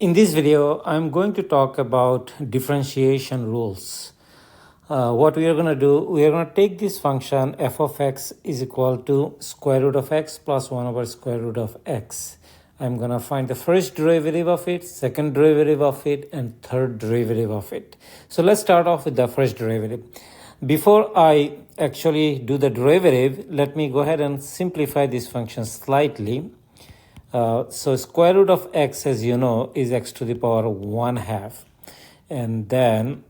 In this video, I'm going to talk about differentiation rules. What we are going to do, we are going to take this function f of x is equal to square root of x plus 1 over square root of x. I'm going to find the first derivative of it, second derivative of it, and third derivative of it. So let's start off with the first derivative. Before I actually do the derivative, let me go ahead and simplify this function slightly. So square root of x, as you know, is x to the power 1/2. And then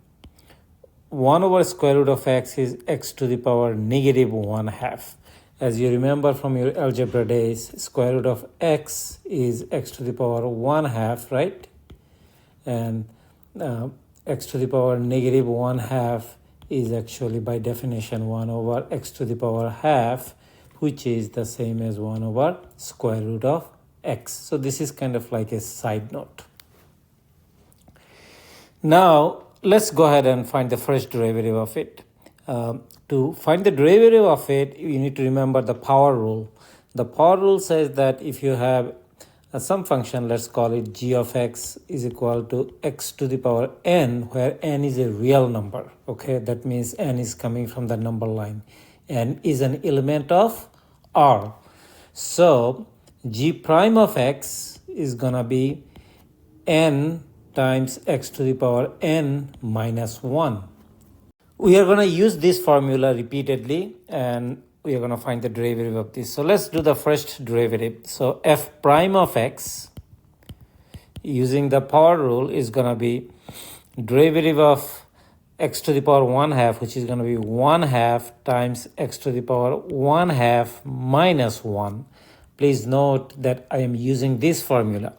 1 over square root of x is x to the power negative 1/2. As you remember from your algebra days, square root of x is x to the power 1/2, right? And x to the power negative 1/2 is actually by definition 1 over x to the power half, which is the same as 1 over square root of x. So this is kind of like a side note. Now let's go ahead and find the first derivative of it. To find the derivative of it, you need to remember the power rule. The power rule says that if you have some function, let's call it g of x is equal to x to the power n, where n is a real number. Okay, that means n is coming from the number line. N is an element of R. So g prime of x is gonna be n times x to the power n minus 1. We are gonna use this formula repeatedly and we are gonna find the derivative of this. So let's do the first derivative. So f prime of x using the power rule is gonna be derivative of x to the power 1/2, which is gonna be 1/2 times x to the power 1/2 minus 1. Please note that I am using this formula,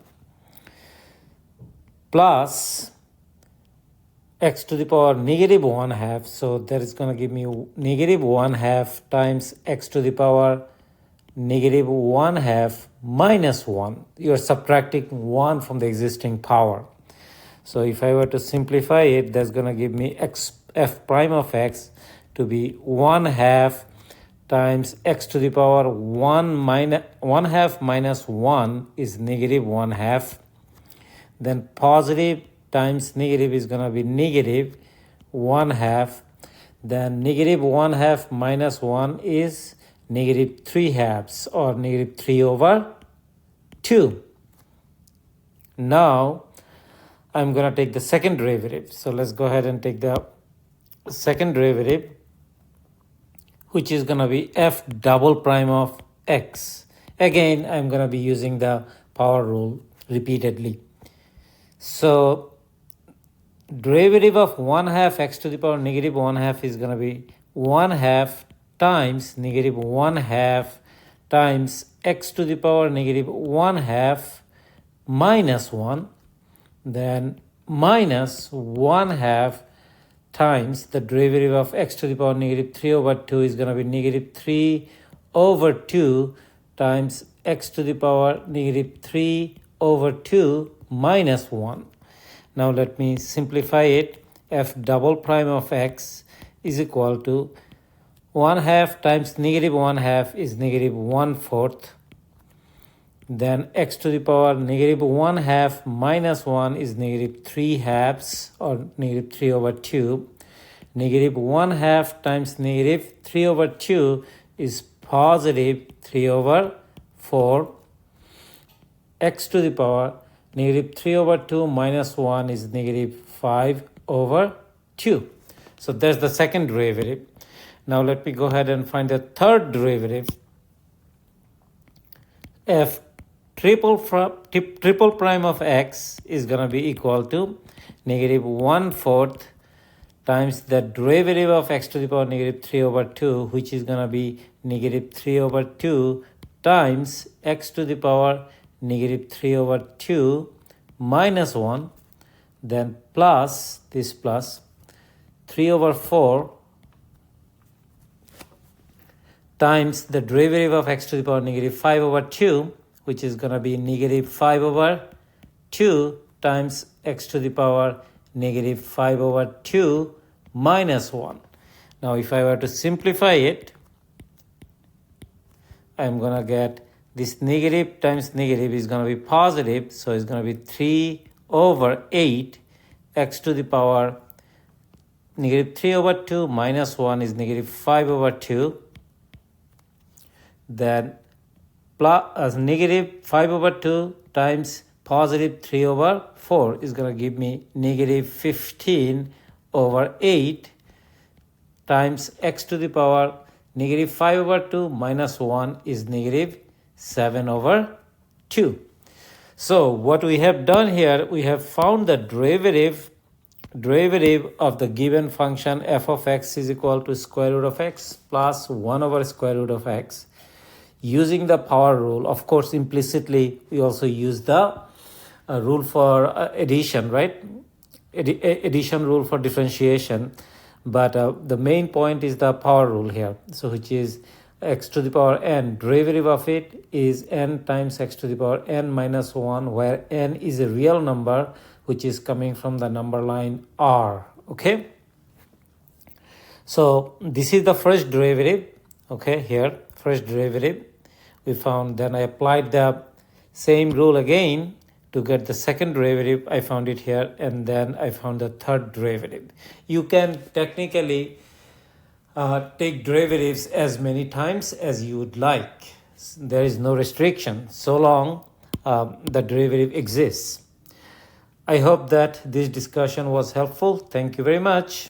plus x to the power negative 1/2. So that is going to give me negative 1/2 times x to the power negative 1/2 minus 1. You are subtracting 1 from the existing power. So if I were to simplify it, that's going to give me f prime of x to be 1/2 times x to the power 1/2 minus 1 is negative 1/2. Then positive times negative is going to be negative 1/2. Then negative 1/2 minus 1 is negative 3/2 or negative 3 over 2. Now I'm going to take the second derivative. So let's go ahead and take the second derivative, which is going to be f double prime of x. Again, I'm going to be using the power rule repeatedly. So derivative of 1/2 x to the power negative 1/2 is going to be 1/2 times negative 1/2 times x to the power negative 1/2 minus 1. Then minus 1/2 times the derivative of x to the power negative 3 over 2 is going to be negative 3 over 2 times x to the power negative 3 over 2 minus 1. Now let me simplify it. F double prime of x is equal to 1/2 times negative 1/2 is negative 1/4. Then x to the power negative 1/2 minus 1 is negative 3/2 or negative 3 over 2. Negative 1/2 times negative 3 over 2 is positive 3 over 4. X to the power negative 3 over 2 minus 1 is negative 5 over 2. So that's the second derivative. Now let me go ahead and find the third derivative. F triple prime of x is going to be equal to negative 1/4 times the derivative of x to the power negative 3 over 2, which is going to be negative 3 over 2 times x to the power negative 3 over 2 minus 1. Then plus this plus 3 over 4 times the derivative of x to the power negative 5 over 2, which is going to be negative 5 over 2 times x to the power negative 5 over 2 minus 1. Now if I were to simplify it, I'm going to get this negative times negative is going to be positive. So it's going to be 3 over 8 x to the power negative 3 over 2 minus 1 is negative 5 over 2. Then negative 5 over 2 times positive 3 over 4 is going to give me negative 15 over 8 times x to the power negative 5 over 2 minus 1 is negative 7 over 2. So what we have done here, we have found the derivative of the given function f of x is equal to square root of x plus 1 over square root of x using the power rule. Of course, implicitly we also use the rule for addition, right? Addition rule for differentiation. But the main point is the power rule here. So which is x to the power n. Derivative of it is n times x to the power n minus 1, where n is a real number which is coming from the number line r. Okay. So this is the first derivative. Okay, here, first derivative we found. Then I applied the same rule again to get the second derivative. I found it here, and then I found the third derivative. You can technically take derivatives as many times as you would like. There is no restriction so long the derivative exists. I hope that this discussion was helpful. Thank you very much.